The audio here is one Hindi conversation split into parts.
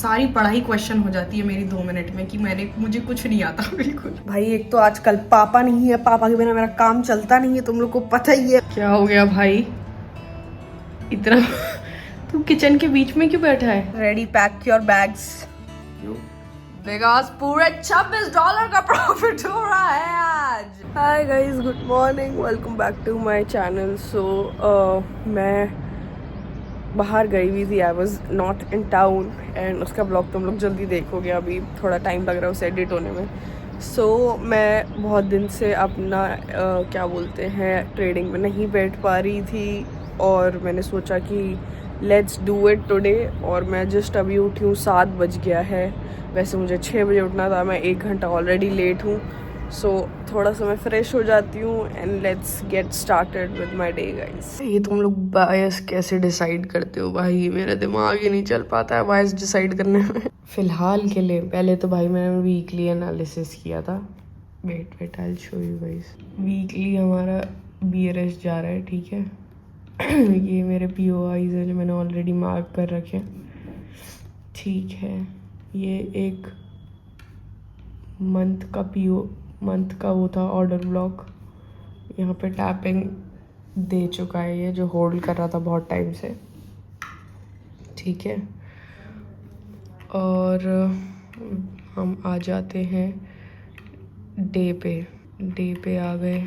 सारी पढ़ाई क्वेश्चन हो जाती है मेरी 2 मिनट में कि मुझे कुछ नहीं आता बिल्कुल। भाई एक तो आजकल पापा नहीं है, पापा के बिना मेरा काम चलता नहीं है, तुम लोग को पता ही है। क्या हो गया भाई इतना तू किचन के बीच में क्यों बैठा है? Ready pack your bags because पूरे $26 का प्रॉफिट हो रहा है आज। Hi guys, good morning, welcome back to my channel. So मैं बाहर गई हुई थी, I was not in town and उसका ब्लॉग तुम लोग जल्दी देखोगे। अभी थोड़ा टाइम लग रहा है उसे एडिट होने में। सो मैं बहुत दिन से अपना क्या बोलते हैं ट्रेडिंग में नहीं बैठ पा रही थी और मैंने सोचा कि लेट्स डू इट टुडे। और मैं जस्ट अभी उठी हूँ, 7 बज गया है। वैसे मुझे 6 बजे उठना था, मैं 1 घंटा ऑलरेडी लेट हूँ। सो थोड़ा सा मैं फ्रेश हो जाती हूँ and let's get started with my day guys. ये तुम लोग बायस कैसे डिसाइड करते हो भाई? मेरा दिमाग ही नहीं चल पाता है बायस डिसाइड करने में। फिलहाल के लिए पहले तो भाई मैंने वीकली एनालिसिस किया था। Wait I will show you guys. Weekly हमारा BRS जा रहा है, ठीक है। ये मेरे POIs हैं जो मैंने ऑलरेडी मार्क कर रखे हैं, ठीक है। ये एक मंथ का वो था ऑर्डर ब्लॉक। यहाँ पे टैपिंग दे चुका है ये, जो होल्ड कर रहा था बहुत टाइम से, ठीक है। और हम आ जाते हैं डे पे आ गए।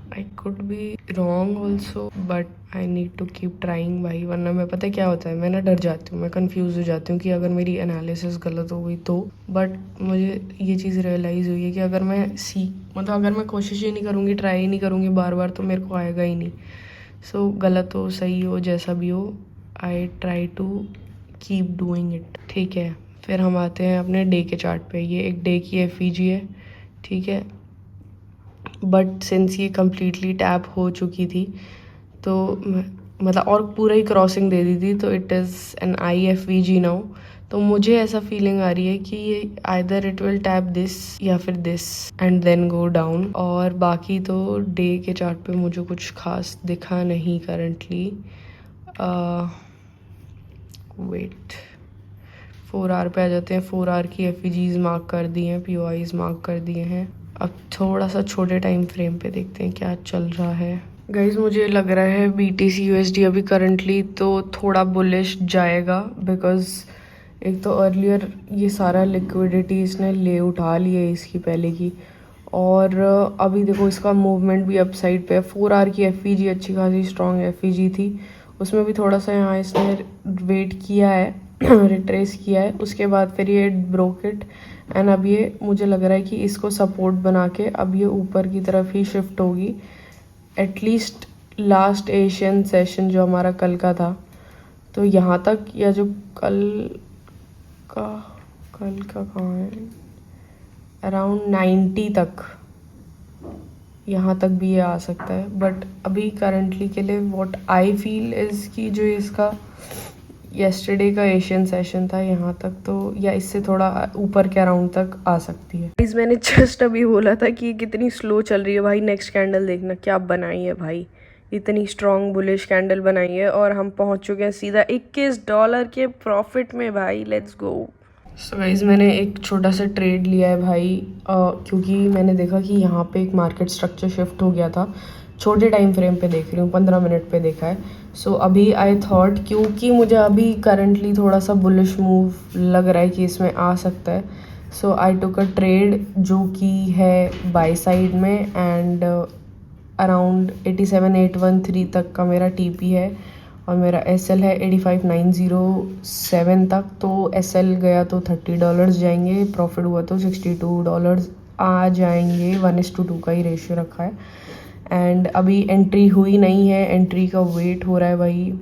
I could be wrong also but I need to keep trying भाई, वरना मैं पता है क्या होता है, मैं ना डर जाती हूँ, मैं कंफ्यूज हो जाती हूँ कि अगर मेरी एनालिसिस गलत हो गई तो। बट मुझे ये चीज़ रियलाइज़ हुई है कि अगर मैं अगर मैं कोशिश ही नहीं करूँगी, ट्राई ही नहीं करूँगी बार बार, तो मेरे को आएगा ही नहीं। सो गलत हो सही हो जैसा भी हो, I try to keep doing it, ठीक है। फिर हम आते हैं अपने डे के चार्ट पे। ये एक डे की FVG है, ठीक है। बट सिंस ये कम्प्लीटली टैप हो चुकी थी तो मतलब और पूरा ही क्रॉसिंग दे दी थी, तो it is an IFVG now. तो मुझे ऐसा फीलिंग आ रही है कि ये either it will tap this या फिर this and then go down. और बाकी तो डे के चार्ट पे मुझे कुछ खास दिखा नहीं करंटली। वेट 4 आवर पे आ जाते हैं। 4 आवर की FVGs मार्क कर दी हैं, POIs मार्क कर दिए हैं। अब थोड़ा सा छोटे टाइम फ्रेम पे देखते हैं क्या चल रहा है। गाइज मुझे लग रहा है BTC USD अभी करंटली तो थोड़ा बुलिश जाएगा, बिकॉज एक तो अर्लियर ये सारा लिक्विडिटी इसने ले उठा ली है इसकी पहले की, और अभी देखो इसका मूवमेंट भी अपसाइड पे है। 4 आवर की FVG अच्छी खासी स्ट्रॉन्ग FVG थी, उसमें भी थोड़ा सा यहाँ इसने वेट किया है, रिट्रेस किया है, उसके बाद फिर ये ब्रोक इट एंड अब ये मुझे लग रहा है कि इसको सपोर्ट बना के अब ये ऊपर की तरफ ही शिफ्ट होगी। एटलीस्ट लास्ट एशियन सेशन जो हमारा कल का था, तो यहाँ तक, या जो कल का कहाँ है, अराउंड 90 तक, यहाँ तक भी ये आ सकता है। बट अभी करंटली के लिए व्हाट आई फील इज़ कि जो इसका येस्टरडे का एशियन सेशन था यहाँ तक, तो या इससे थोड़ा ऊपर के अराउंड तक आ सकती है। गाइस मैंने जस्ट अभी बोला था कि कितनी स्लो चल रही है भाई। नेक्स्ट कैंडल देखना क्या बनाई है भाई, इतनी स्ट्रॉन्ग बुलिश कैंडल बनाई है और हम पहुंच चुके हैं सीधा $21 के प्रॉफिट में भाई। Let's go. सो गाइस मैंने एक छोटा सा ट्रेड लिया है भाई, क्योंकि मैंने देखा कि यहाँ पे एक मार्केट स्ट्रक्चर शिफ्ट हो गया था। छोटे टाइम फ्रेम पे देख रही हूँ, 15 मिनट पे देखा है। सो अभी आई थॉट, क्योंकि मुझे अभी करंटली थोड़ा सा बुलिश मूव लग रहा है कि इसमें आ सकता है, सो आई टुक अ ट्रेड जो कि है बाय साइड में एंड अराउंड 87,813 तक का मेरा TP है और मेरा SL है 85,907 तक। तो SL गया तो $30 जाएंगे, प्रॉफिट हुआ तो $62 आ जाएंगे। 1:2 का ही रेशियो रखा है एंड अभी एंट्री हुई नहीं है, एंट्री का वेट हो रहा है भाई।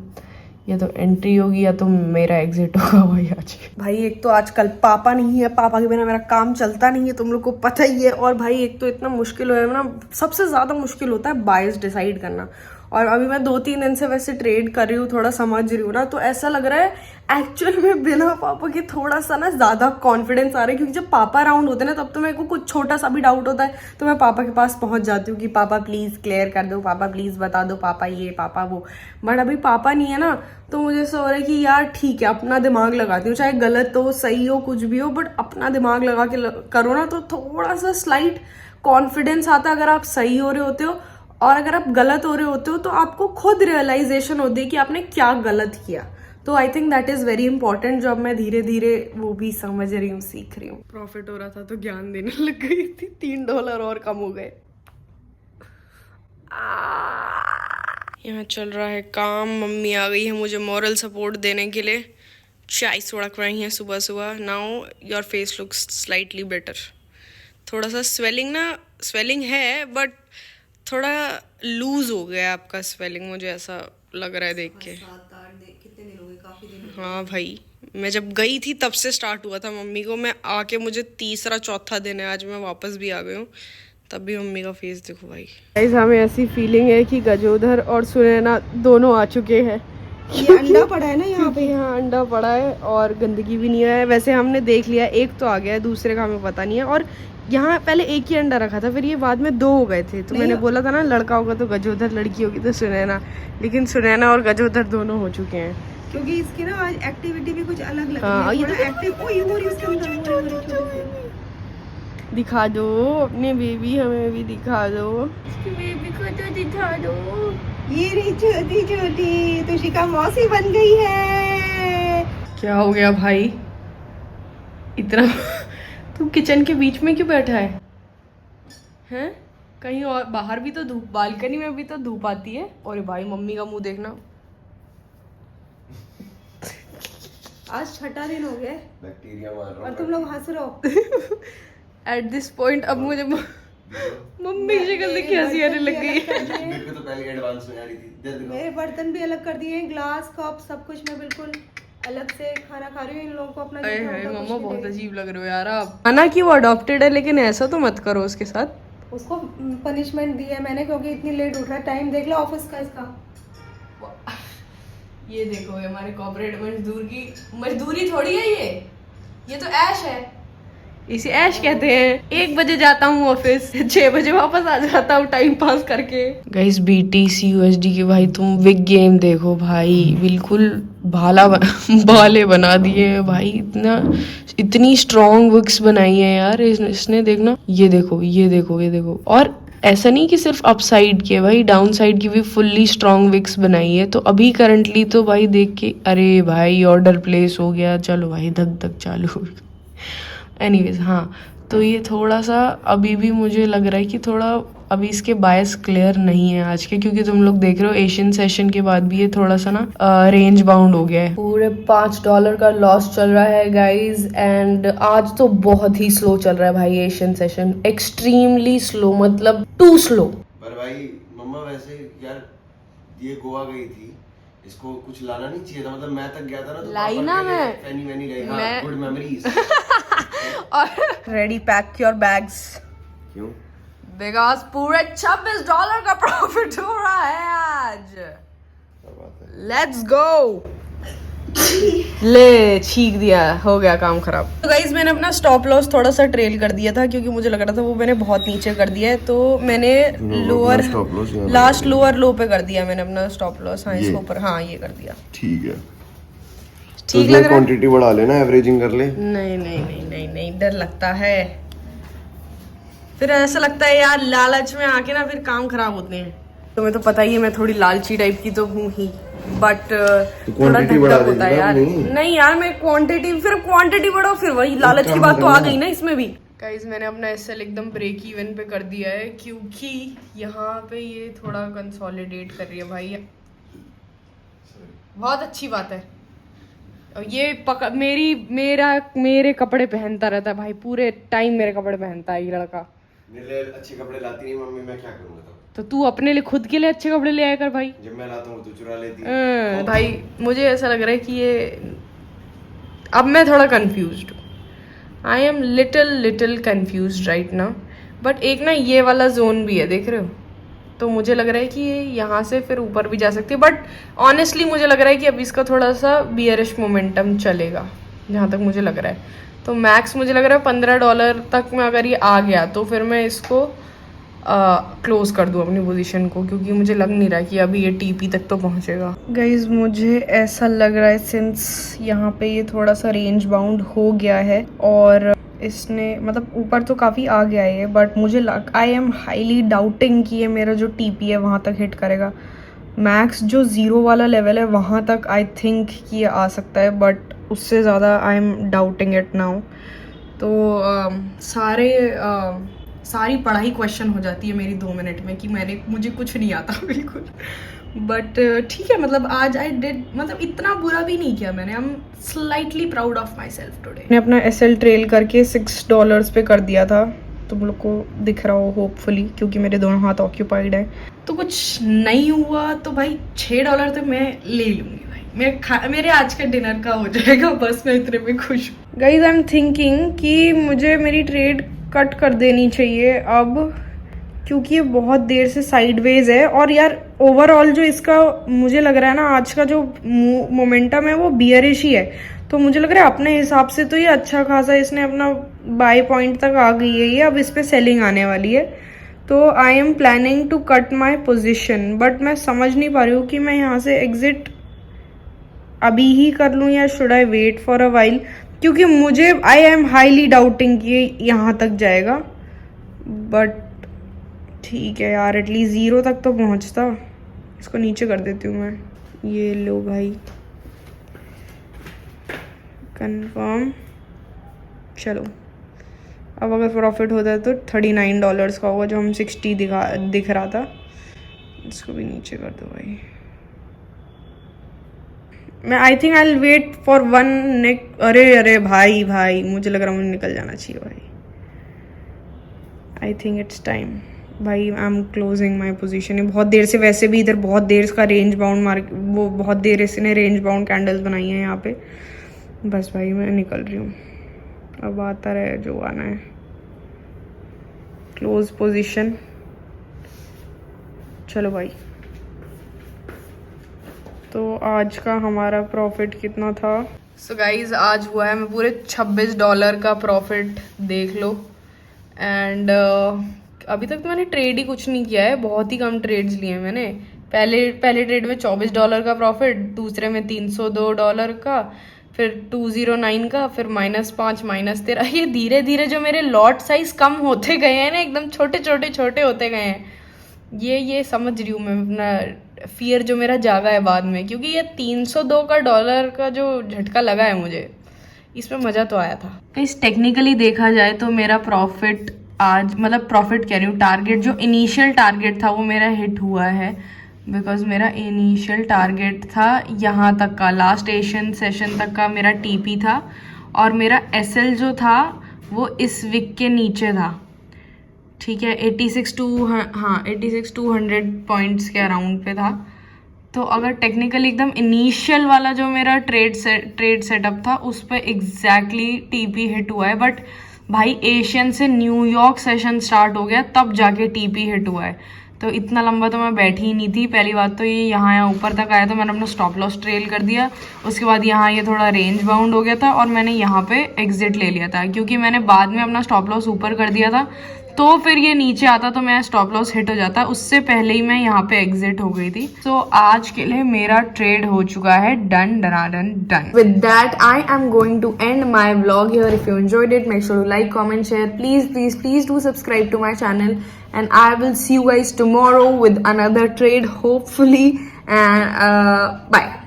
या तो एंट्री होगी या तो मेरा एग्जिट होगा भाई आज। भाई एक तो आजकल पापा नहीं है, पापा के बिना मेरा काम चलता नहीं है, तुम लोग को पता ही है। और भाई एक तो इतना मुश्किल हो है ना, सबसे ज़्यादा मुश्किल होता है बायस डिसाइड करना। और अभी मैं 2-3 दिन से वैसे ट्रेड कर रही हूँ, थोड़ा समझ रही हूँ ना, तो ऐसा लग रहा है एक्चुअल में बिना पापा के थोड़ा सा ना ज़्यादा कॉन्फिडेंस आ रहा है, क्योंकि जब पापा अराउंड होते हैं ना तब तो मेरे को कुछ छोटा सा भी डाउट होता है तो मैं पापा के पास पहुँच जाती हूँ कि पापा प्लीज़ क्लियर कर दो, पापा प्लीज़ बता दो, पापा ये पापा वो। बट अभी पापा नहीं है ना, तो मुझे ऐसा हो रहा है कि यार ठीक है, अपना दिमाग लगाती हूँ, चाहे गलत हो सही हो कुछ भी हो, बट अपना दिमाग लगा के करो ना तो थोड़ा सा स्लाइट कॉन्फिडेंस आता है अगर आप सही हो रहे होते हो। और अगर आप गलत हो रहे होते हो तो आपको खुद रियलाइजेशन होती है कि आपने क्या गलत किया। तो I think that is very important, जो अब मैं धीरे धीरे वो भी समझ रही हूँ, सीख रही हूँ। प्रॉफिट हो रहा था तो ज्ञान देने लग गई थी, $3 और कम हो गए। यहाँ चल रहा है काम, मम्मी आ गई है मुझे मॉरल सपोर्ट देने के लिए, चाय सुड़क रही हैं सुबह सुबह। Now your face looks slightly better. थोड़ा सा स्वेलिंग है बट थोड़ा लूज हो गया आपका स्वेलिंग, मुझे ऐसा लग रहा है देख के। कितने दिन हो गए? काफी दिन। हाँ भाई, मैं जब गई थी तब से स्टार्ट हुआ था मम्मी को, मैं आके मुझे 3रा-4था दिन है, आज मैं वापस भी आ गई हूँ, तब भी मम्मी का फेस देखो भाई। गाइस हमें ऐसी फीलिंग है कि गजोधर और सुनैना दोनों आ चुके हैं। ये अंडा पड़ा है ना यहाँ पे, यहाँ अंडा पड़ा है और गंदगी भी नहीं है। वैसे हमने देख लिया, एक तो आ गया है, दूसरे का हमें पता नहीं है। और यहाँ पहले एक ही अंडा रखा था, फिर ये बाद में 2 हो गए थे। तो मैंने बोला था ना लड़का होगा तो गजोधर, लड़की होगी तो सुनैना, लेकिन सुनैना और गजोधर दोनों हो चुके हैं। क्योंकि इसकी ना आज एक्टिविटी भी कुछ अलग लग हाँ, रही है, ये थोड़ा एक्टिव। ओए हो रही उसके अंदर, दिखा दो अपने बेबी, हमें भी दिखा दो, बेबी को तो दिखा दो। ये रही छोटी छोटी तुशिका मौसी बन गई है। क्या हो गया भाई, इतना तू किचन के बीच में क्यों बैठा है? हैं? कहीं और बाहर भी तो धूप, बालकनी में भी तो धूप आती है। और भाई मम्मी का मुंह देखना। आज 6ठा दिन हो गया बैक्टीरिया मार रहा और तुम लोग हंस रहे हो। एट दिस पॉइंट अब मुझे मम्मी की शक्ल देखी हंसी आने लग गई है। मेरे को तो पहले एडवांस में आ रही थी। मेरे बर्तन भी अलग कर दिए, ग्लास कप सब कुछ मैं बिल्कुल अलग से खाना खा रही हूँ। इन लोगों को अपना मम्मा बहुत अजीब लग रहे हो यार आप। माना कि वो अडॉप्टेड है, लेकिन ऐसा तो मत करो उसके साथ। उसको पनिशमेंट दी है मैंने, क्योंकि इतनी लेट उठ रहा है। टाइम देख लो ऑफिस का इसका। ये देखो, ये हमारे कॉर्पोरेट मजदूर की मजदूरी थोड़ी है, ये तो ऐश है, इसे ऐश कहते हैं। 1 बजे जाता हूँ ऑफिस, 6 बजे वापस आ जाता हूँ टाइम पास करके। गाइस BTC USD के भाई तुम विग गेम देखो भाई, बिल्कुल भाले बना दिए हैं भाई। इतनी स्ट्रॉन्ग विग्स बनाई है यार इसने, देखना ये देखो ये देखो ये देखो। और ऐसा नहीं कि सिर्फ अप साइड की है भाई, डाउन साइड की भी फुल्ली स्ट्रॉन्ग विक्स बनाई है। तो अभी करंटली तो भाई देख के अरे भाई ऑर्डर प्लेस हो गया, चलो भाई धक धक चालू। एनीवेज हाँ, तो ये थोड़ा सा अभी भी मुझे लग रहा है कि थोड़ा अभी इसके बायस क्लियर नहीं है आज के, क्योंकि तुम लोग देख रहे हो एशियन सेशन के बाद भी ये थोड़ा सा ना रेंज बाउंड हो गया है। पूरे $5 का लॉस चल रहा है गाइज, एंड आज तो बहुत ही स्लो चल रहा है भाई एशियन सेशन, एक्सट्रीमली स्लो, मतलब टू स्लो। पर भाई मम्मा वैसे यार ये गोवा गई थी, इसको कुछ लाना नहीं चाहिए था, मतलब मैं तक गया था ना तो लाई ना मैं गुड मेमोरीज। और रेडी पैक योर बैग्स। क्यों? बिकॉज पूरे $26 का प्रॉफिट हो रहा है आज। Let's go. ले छीक दिया, हो गया काम खराब। तो गाइज मैंने अपना स्टॉप लॉस थोड़ा सा ट्रेल कर दिया था, क्योंकि मुझे लग रहा था वो मैंने बहुत नीचे कर दिया है, तो मैंने लोअर लास्ट लोअर लो पे कर दिया मैंने अपना स्टॉप लॉस। हाँ इसके ऊपर, हाँ ये कर दिया। ठीक है, ठीक लग रहा है। क्वांटिटी बढ़ा लेना, एवरेजिंग कर ले। नहीं नहीं नहीं नहीं नहीं, डर लगता है, फिर ऐसा लगता है यार लालच में आके ना फिर काम खराब होते हैं। तुम्हें तो पता ही है मैं थोड़ी लालची टाइप की तो हूँ ही, बट थोड़ा धक्का होता है यार। नहीं यार, मैं क्वांटिटी बढ़ाओ, फिर वही लालच की बात तो आ गई ना इसमें भी। गाइस मैंने अपना एसएल एकदम ब्रेक इवन पे कर दिया है, क्योंकि यहाँ पे ये थोड़ा कंसोलिडेट कर रही है भाई, बहुत अच्छी बात है। और ये मेरे कपड़े पहनता रहता है भाई, पूरे टाइम मेरे कपड़े पहनता है ये लड़का। मेरे लिए अच्छे कपड़े लाती नहीं मम्मी, मैं क्या करूँगा तब? तो तू अपने लिए खुद के लिए अच्छे कपड़े ले आया कर भाई। जब मैं लाता हूँ तो चुरा लेती है। भाई मुझे ऐसा लग रहा है कि ये अब मैं थोड़ा कंफ्यूज्ड हूँ। I am little confused right now. But एक ना ये वाला जोन भी है, देख रहे हो, तो मुझे लग रहा है कि ये यहाँ से फिर ऊपर भी जा सकती है, बट ऑनेस्टली मुझे लग रहा है कि अभी इसका थोड़ा सा बियरिश मोमेंटम चलेगा जहाँ तक मुझे लग रहा है। तो मैक्स मुझे लग रहा है $15 तक में अगर ये आ गया तो फिर मैं इसको क्लोज कर दूँ अपनी पोजीशन को, क्योंकि मुझे लग नहीं रहा कि अभी ये टीपी तक तो पहुँचेगा। गाइज मुझे ऐसा लग रहा है सिंस यहाँ पे ये थोड़ा सा रेंज बाउंड हो गया है और इसने मतलब ऊपर तो काफ़ी आ गया है, बट मुझे आई एम हाईली डाउटिंग कि ये मेरा जो टीपी है वहाँ तक हिट करेगा। मैक्स जो 0 वाला लेवल है वहाँ तक आई थिंक कि ये आ सकता है, बट उससे ज़्यादा I am doubting it now. तो सारी पढ़ाई क्वेश्चन हो जाती है मेरी 2 मिनट में कि मुझे कुछ नहीं आता बिल्कुल। बट ठीक है, मतलब आज आई डिड, मतलब इतना बुरा भी नहीं किया मैंने। I am slightly proud of my self today. मैंने अपना SL ट्रेल करके $6 पे कर दिया था, तुम लोग को दिख रहा हो होपफुली, क्योंकि मेरे दोनों हाथ ऑक्यूपाइड है। तो कुछ नहीं हुआ तो भाई $6 तो मैं ले लूँगी भाई, मेरे आज का डिनर का हो जाएगा, बस मैं इतने में खुश हूँ। गाइज आई एम थिंकिंग कि मुझे मेरी ट्रेड कट कर देनी चाहिए अब, क्योंकि ये बहुत देर से साइडवेज है। और यार ओवरऑल जो इसका मुझे लग रहा है ना आज का जो मोमेंटम है वो बियरिश ही है। तो मुझे लग रहा है अपने हिसाब से तो ये अच्छा खासा इसने अपना बाय पॉइंट तक आ गई है ये, अब इस पे सेलिंग आने वाली है। तो I am planning to cut my position, but मैं समझ नहीं पा रही हूँ कि मैं यहाँ से एग्जिट अभी ही कर लूँ या should I wait for a while, क्योंकि मुझे आई एम हाईली डाउटिंग कि यहाँ तक जाएगा। बट ठीक है यार, एटलीस्ट 0 तक तो पहुँचता। इसको नीचे कर देती हूँ मैं। ये लो भाई, कंफर्म। चलो अब अगर प्रॉफिट होता है तो $39 का होगा, जो हम 60 दिख रहा था। इसको भी नीचे कर दो भाई। मैं I think I will wait for 1 neck. अरे भाई मुझे लग रहा है मुझे निकल जाना चाहिए भाई। आई थिंक इट्स टाइम भाई, I am closing my position. बहुत देर से, वैसे भी इधर बहुत देर का रेंज बाउंड वो बहुत देर इसने रेंज बाउंड कैंडल्स बनाई हैं यहाँ पे। बस भाई मैं निकल रही हूँ, अब आता रहे जो आना है। Close position. चलो भाई, तो आज का हमारा प्रॉफिट कितना था? सो गाइज आज हुआ है मैं पूरे $26 का प्रॉफिट, देख लो। एंड अभी तक तो मैंने ट्रेड ही कुछ नहीं किया है, बहुत ही कम ट्रेड्स लिए हैं मैंने। पहले ट्रेड में $24 का प्रॉफिट, दूसरे में $302 का, फिर 209 का, फिर -5 -13। ये धीरे धीरे जो मेरे लॉट साइज कम होते गए हैं ना, एकदम छोटे होते गए हैं। ये समझ रही हूँ मैं, अपना फियर जो मेरा जागा है बाद में, क्योंकि ये $302 का जो झटका लगा है मुझे, इसमें मज़ा तो आया था। इस टेक्निकली देखा जाए तो मेरा प्रॉफिट आज, मतलब प्रॉफिट कह रही हूँ, टारगेट जो इनिशियल टारगेट था वो मेरा हिट हुआ है। बिकॉज मेरा इनिशियल टारगेट था यहाँ तक का, लास्ट एशियन सेशन तक का मेरा टीपी था, और मेरा SL जो था वो इस विक के नीचे था। ठीक है, 86-200 पॉइंट्स के अराउंड पे था। तो अगर टेक्निकली एकदम इनिशियल वाला जो मेरा ट्रेड सेटअप था उस पर एग्जैक्टली टीपी हिट हुआ है। बट भाई एशियन से न्यूयॉर्क सेशन स्टार्ट हो गया तब जाके टीपी हिट हुआ है। तो इतना लंबा तो मैं बैठी ही नहीं थी। पहली बात तो ये यहाँ ऊपर तक आया तो मैंने अपना स्टॉप लॉस ट्रेल कर दिया। उसके बाद यहाँ ये थोड़ा रेंज बाउंड हो गया था और मैंने यहाँ पे एग्जिट ले लिया था, क्योंकि मैंने बाद में अपना स्टॉप लॉस ऊपर कर दिया था। तो फिर ये नीचे आता तो मेरा स्टॉप लॉस हिट हो जाता, उससे पहले ही मैं यहाँ पे एग्जिट हो गई थी। तो आज के लिए मेरा ट्रेड हो चुका है done. With that, I am going to end my vlog here. If you enjoyed it, make sure to like, comment, share. Please do subscribe to my channel. And I will see you guys tomorrow with another trade, hopefully. And bye.